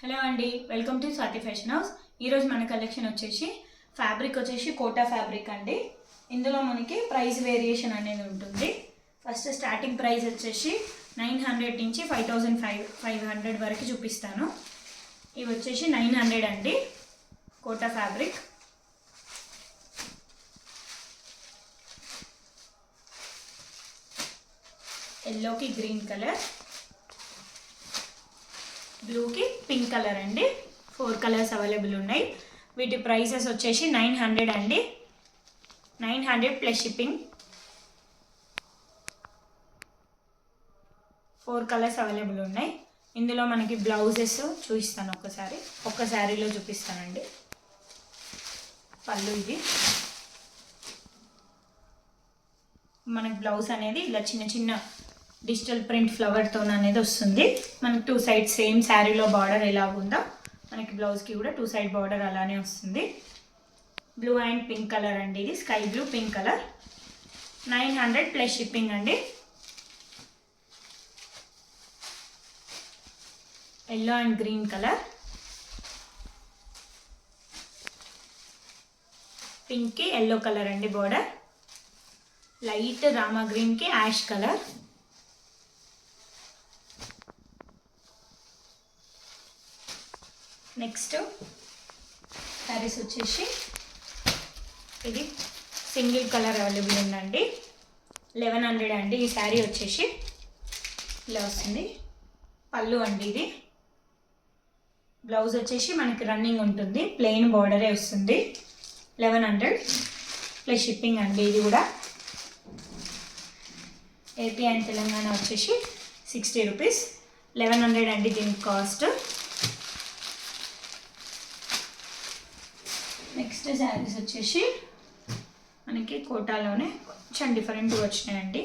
Hello అండి, welcome to Swathi fashion house. ఈరోజు మన కలెక్షన్ వచ్చేసి ఫ్యాబ్రిక్ వచ్చేసి కోటా ఫ్యాబ్రిక్ అండి. ఇందులో మనకి ప్రైస్ వేరియేషన్ అనేది ఉంటుంది. ఫస్ట్ స్టార్టింగ్ ప్రైస్ వచ్చేసి 900 నుంచి 5500 వరకు చూపిస్తాను. ఇవి వచ్చేసి 900 అండి కోటా ఫ్యాబ్రిక్. ఎల్లోకి గ్రీన్ కలర్, బ్లూకి పింక్ కలర్ అండి. 4 కలర్స్ అవైలబుల్ ఉన్నాయి. వీటి ప్రైసెస్ వచ్చేసి 900 అండి. 900 ప్లస్ షిప్పింగ్. 4 కలర్స్ అవైలబుల్ ఉన్నాయి. ఇందులో మనకి బ్లౌజెస్ చూపిస్తాను. ఒక్క శారీలో చూపిస్తానండి. పళ్ళు ఇది. మనకి బ్లౌజ్ అనేది ఇలా చిన్న చిన్న డిజిటల్ ప్రింట్ ఫ్లవర్తో అనేది వస్తుంది. మనకి 2 సైడ్స్ సేమ్ శారీలో బార్డర్ ఎలా ఉందో మనకి బ్లౌజ్కి కూడా 2 సైడ్ బార్డర్ అలానే వస్తుంది. బ్లూ అండ్ పింక్ కలర్ అండి. ఇది sky blue pink colour. 900 plus shipping అండి. ఎల్లో అండ్ గ్రీన్ కలర్, పింక్కి ఎల్లో కలర్ అండి బార్డర్. లైట్ రామా గ్రీన్కి యాష్ కలర్. నెక్స్ట్ శారీస్ వచ్చేసి ఇది సింగిల్ కలర్ అవైలబుల్ ఉందండి. 1100 అండి. ఈ శారీ వచ్చేసి ఇలా వస్తుంది. పళ్ళు అండి ఇది. బ్లౌజ్ వచ్చేసి మనకి రన్నింగ్ ఉంటుంది, ప్లెయిన్ బార్డరే వస్తుంది. 1100 ప్లస్ షిప్పింగ్ అండి. ఇది కూడా ఏపీ అండ్ తెలంగాణ వచ్చేసి 60 రూపీస్. 1100 అండి దీని కాస్ట్. నెక్స్ట్ శారీస్ వచ్చేసి మనకి కోటాలోనే కొంచెం డిఫరెంట్గా వచ్చినాయండి.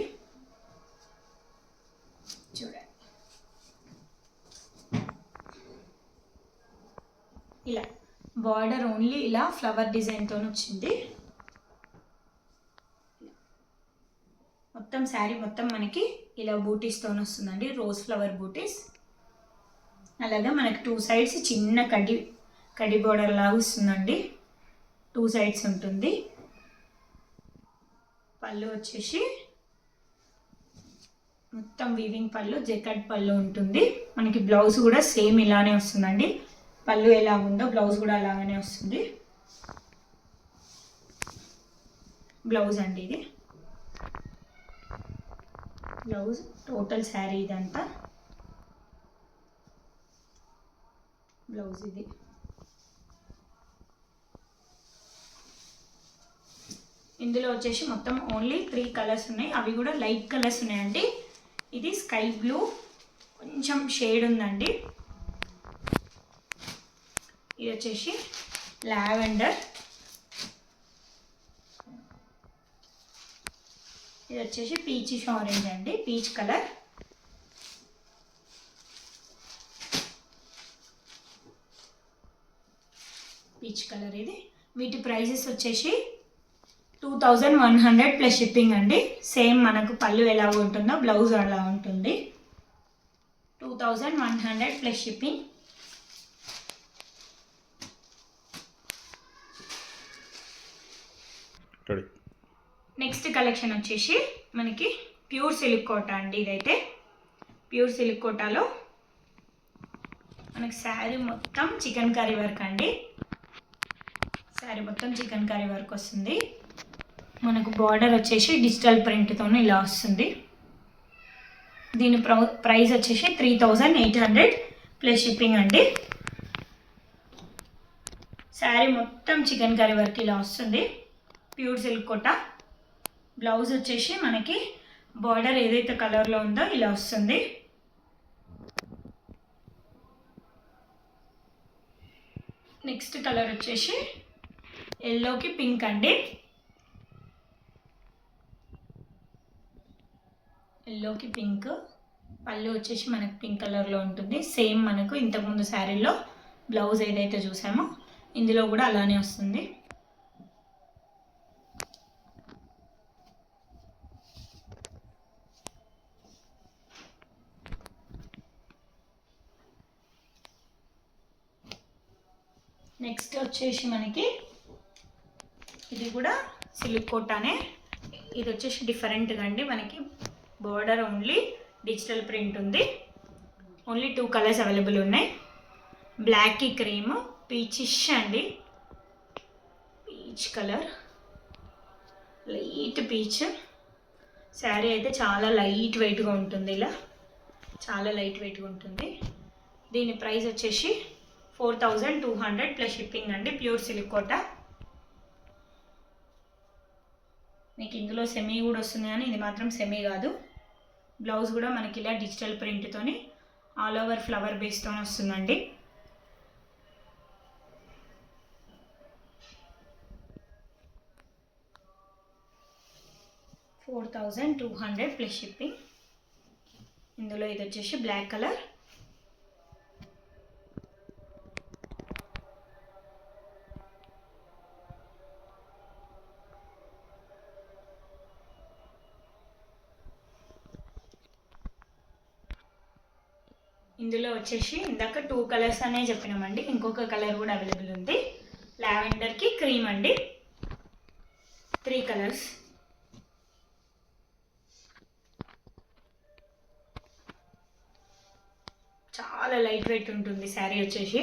చూడండి, ఇలా బార్డర్ ఓన్లీ ఇలా ఫ్లవర్ డిజైన్తో వచ్చింది. మొత్తం శారీ మొత్తం మనకి ఇలా బూటీస్తో వస్తుందండి, రోజ్ ఫ్లవర్ బూటీస్. అలాగే మనకి 2 సైడ్స్ చిన్న కడ్డీ బార్డర్ లాగా వస్తుందండి. 2 సైడ్స్ ఉంటుంది. పళ్ళు వచ్చేసి మొత్తం వీవింగ్ పళ్ళు, జెకట్ పళ్ళు ఉంటుంది. మనకి బ్లౌజ్ కూడా సేమ్ ఇలానే వస్తుందండి. పళ్ళు ఎలా ఉందో బ్లౌజ్ కూడా అలాగనే వస్తుంది. బ్లౌజ్ అండి ఇది. బ్లౌజ్ టోటల్ శారీ ఇదంతా బ్లౌజ్ ఇది. ఇందులో వచ్చేసి మొత్తం ఓన్లీ 3 కలర్స్ ఉన్నాయి. అవి కూడా లైట్ కలర్స్ ఉన్నాయండి. ఇది స్కై బ్లూ కొంచెం షేడ్ ఉందండి. ఇది వచ్చేసి లావెండర్. ఇది వచ్చేసి పీచిష్ ఆరెంజ్ అండి, పీచ్ కలర్. పీచ్ కలర్ ఇది. వీటి ప్రైజెస్ వచ్చేసి 2100 ప్లస్ షిప్పింగ్ అండి. సేమ్ మనకు పళ్ళు ఎలా ఉంటుందో బ్లౌజ్ అలా ఉంటుంది. 2100 ప్లస్ షిప్పింగ్. నెక్స్ట్ కలెక్షన్ వచ్చేసి మనకి ప్యూర్ సిల్క్ కోటా అండి. ఇదైతే ప్యూర్ సిల్క్ కోటాలో మనకి శారీ మొత్తం చికెన్ కర్రీ వర్క్ అండి. శారీ మొత్తం చికెన్ కర్రీ వర్క్ వస్తుంది. మనకు బార్డర్ వచ్చేసి డిజిటల్ ప్రింట్తో ఇలా వస్తుంది. దీని ప్రైస్ వచ్చేసి 3800 ప్లస్ షిప్పింగ్ అండి. శారీ మొత్తం చికెన్ కర్రీ వర్క్ ఇలా వస్తుంది. Pure silk quota. బ్లౌజ్ వచ్చేసి మనకి బార్డర్ ఏదైతే కలర్లో ఉందో ఇలా వస్తుంది. నెక్స్ట్ కలర్ వచ్చేసి ఎల్లోకి పింక్ అండి. ఎల్లోకి పింక్. పళ్ళు వచ్చేసి మనకి పింక్ కలర్లో ఉంటుంది. సేమ్ మనకు ఇంతకుముందు శారీలో బ్లౌజ్ ఏదైతే చూసామో ఇందులో కూడా అలానే వస్తుంది. నెక్స్ట్ వచ్చేసి మనకి ఇది కూడా సిల్క్ కోటానే. ఇది వచ్చేసి డిఫరెంట్గా అండి, మనకి బోర్డర్ ఓన్లీ డిజిటల్ ప్రింట్ ఉంది. ఓన్లీ 2 కలర్స్ అవైలబుల్ ఉన్నాయి, బ్లాక్కి క్రీమ్, పీచిష్ అండి, peach colour, light peach. Sari అయితే చాలా లైట్ వెయిట్గా ఉంటుంది, ఇలా చాలా లైట్ వెయిట్గా ఉంటుంది. దీని ప్రైస్ వచ్చేసి 4200 ప్లస్ షిప్పింగ్ అండి, ప్యూర్ సిల్క్ కోటా. మీకు ఇందులో సెమీ కూడా వస్తుంది, కానీ ఇది మాత్రం సెమీ కాదు. బ్లౌజ్ కూడా మనకి ఇలా డిజిటల్ ప్రింట్తోని ఆల్ ఓవర్ ఫ్లవర్ బేస్తో వస్తుందండి. $4200 ప్లస్ షిప్పింగ్. ఇందులో ఇది వచ్చేసి బ్లాక్ కలర్, ఇందులో వచ్చేసి ఇందాక 2 కలర్స్ అనే చెప్పినామండి, ఇంకొక కలర్ కూడా అవైలబుల్ ఉంది. లావెండర్కి క్రీమ్ అండి, 3 కలర్స్. చాలా లైట్ వెయిట్ ఉంటుంది శారీ వచ్చేసి.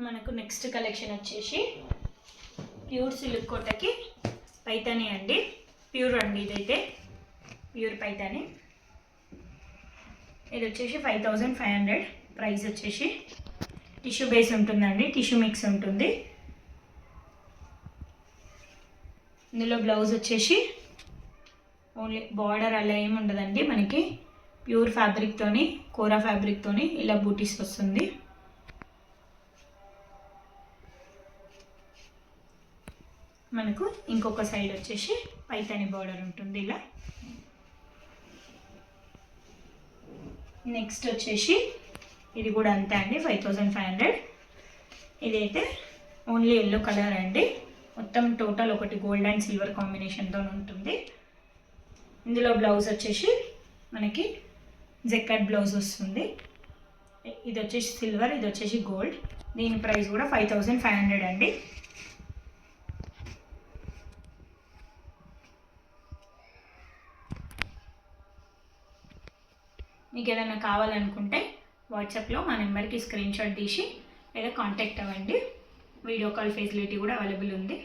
మనకు నెక్స్ట్ కలెక్షన్ వచ్చేసి ప్యూర్ సిల్క్ కోటకి పైతాని అండి, ప్యూర్ అండి, ఇదైతే ప్యూర్ పైతాని. ఇది వచ్చేసి 5500. ప్రైస్ వచ్చేసి టిష్యూ బేస్ ఉంటుందండి, టిష్యూ మిక్స్ ఉంటుంది. ఇందులో బ్లౌజ్ వచ్చేసి ఓన్లీ బార్డర్ అలా ఏమి ఉండదండి, మనకి ప్యూర్ ఫ్యాబ్రిక్తోని, కోరా ఫ్యాబ్రిక్తోని ఇలా బూటీస్ వస్తుంది. మనకు ఇంకొక సైడ్ వచ్చేసి పైతాని బార్డర్ ఉంటుంది ఇలా. నెక్స్ట్ వచ్చేసి ఇది కూడా అంతే అండి, 5500. ఇదైతే ఓన్లీ ఎల్లో కలర్ అండి, మొత్తం టోటల్ ఒకటి గోల్డ్ అండ్ సిల్వర్ కాంబినేషన్తో ఉంటుంది. ఇందులో బ్లౌజ్ వచ్చేసి మనకి జెక్కట్ బ్లౌజ్ వస్తుంది. ఇది వచ్చేసి సిల్వర్, ఇది వచ్చేసి గోల్డ్. దీని ప్రైస్ కూడా 5500 అండి. మీకు ఏదైనా కావాలనుకుంటే వాట్సాప్లో మా నెంబర్కి స్క్రీన్ షాట్ తీసి లేదా కాంటాక్ట్ అవ్వండి. వీడియో కాల్ ఫెసిలిటీ కూడా అవైలబుల్ ఉంది.